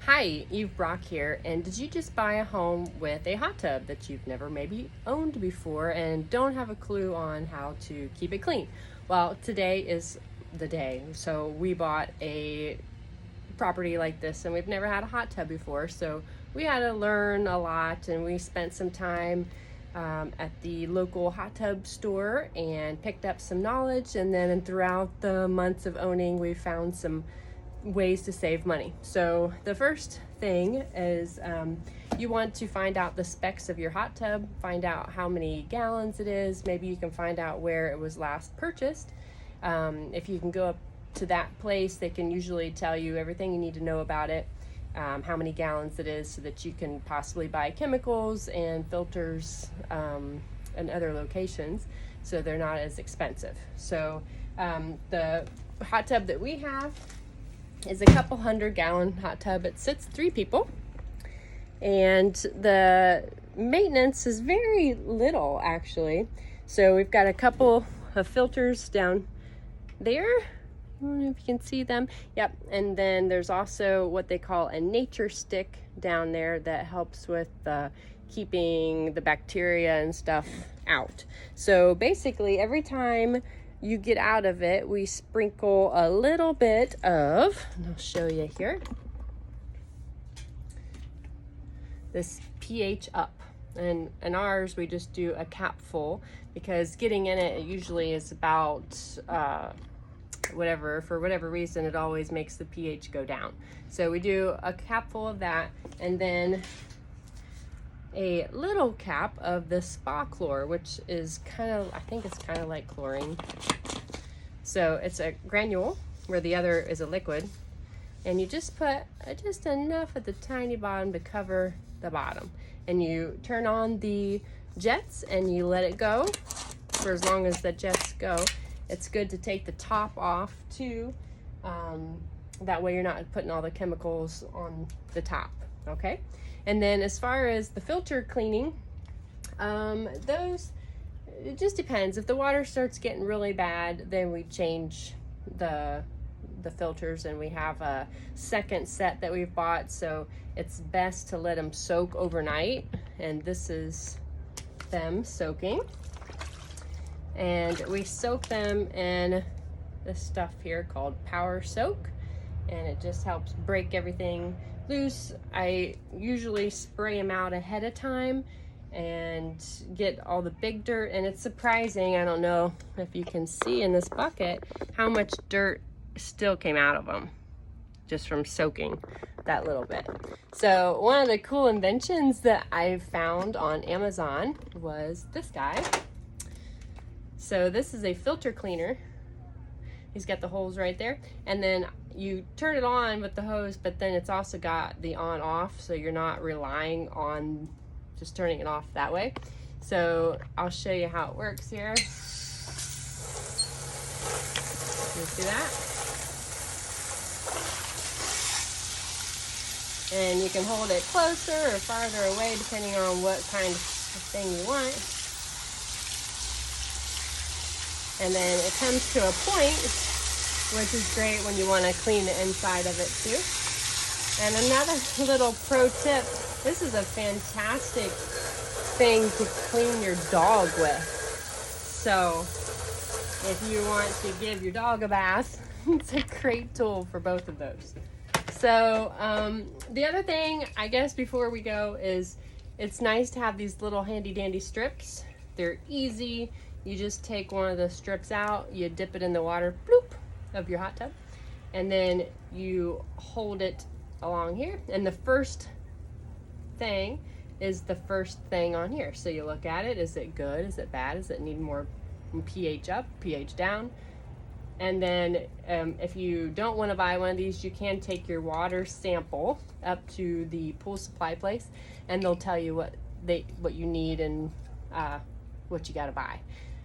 Hi, Eve Brock here, and did you just buy a home with a hot tub that you've never maybe owned before and don't have a clue on how to keep it clean? Well, today is the day. So we bought a property like this and we've never had a hot tub before, so we had to learn a lot, and we spent some time at the local hot tub store and picked up some knowledge, and then throughout the months of owning we found some ways to save money. So the first thing is you want to find out the specs of your hot tub, find out how many gallons it is. Maybe you can find out where it was last purchased. If you can go up to that place, they can usually tell you everything you need to know about it, how many gallons it is, so that you can possibly buy chemicals and filters in other locations so they're not as expensive. So the hot tub that we have is a couple 100-gallon hot tub. It sits 3 people, and the maintenance is very little actually. So we've got a couple of filters down there. I don't know if you can see them. Yep. And then there's also what they call a nature stick down there that helps with keeping the bacteria and stuff out. So basically every time you get out of it, we sprinkle a little bit of, and I'll show you here, this pH up. And in ours, we just do a cap full, because getting in it usually is about for whatever reason, it always makes the pH go down. So we do a cap full of that, and then a little cap of the spa chlor, which is I think it's kind of like chlorine. So it's a granule where the other is a liquid, and you just put just enough at the tiny bottom to cover the bottom, and you turn on the jets and you let it go for as long as the jets go. It's good to take the top off too, that way you're not putting all the chemicals on the top. Okay. And then as far as the filter cleaning, it just depends. If the water starts getting really bad, then we change the filters, and we have a second set that we've bought, so it's best to let them soak overnight. And this is them soaking, and we soak them in this stuff here called Power Soak, and it just helps break everything loose. I usually spray them out ahead of time and get all the big dirt, and it's surprising, I don't know if you can see in this bucket, how much dirt still came out of them just from soaking that little bit. So one of the cool inventions that I found on Amazon was this guy. So this is a filter cleaner. He's got the holes right there, and then you turn it on with the hose, but then it's also got the on off, so you're not relying on just turning it off that way. So I'll show you how it works here. You see that? And you can hold it closer or farther away depending on what kind of thing you want. And then it comes to a point, which is great when you want to clean the inside of it too. And another little pro tip, this is a fantastic thing to clean your dog with. So if you want to give your dog a bath, it's a great tool for both of those. So the other thing, I guess, before we go is it's nice to have these little handy dandy strips. They're easy. You just take one of the strips out, you dip it in the water, bloop, of your hot tub, and then you hold it along here, and the first thing is the first thing on here. So you look at it, is it good, is it bad, does it need more pH up, pH down? And then if you don't want to buy one of these, you can take your water sample up to the pool supply place, and they'll tell you what you need and what you got to buy.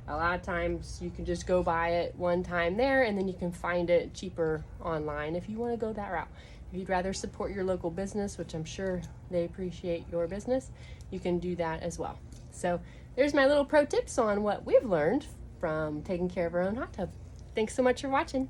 A lot of times you can just go buy it one time there, and then you can find it cheaper online if you want to go that route. If you'd rather support your local business, which I'm sure they appreciate your business, you can do that as well. So there's my little pro tips on what we've learned from taking care of our own hot tub. Thanks so much for watching.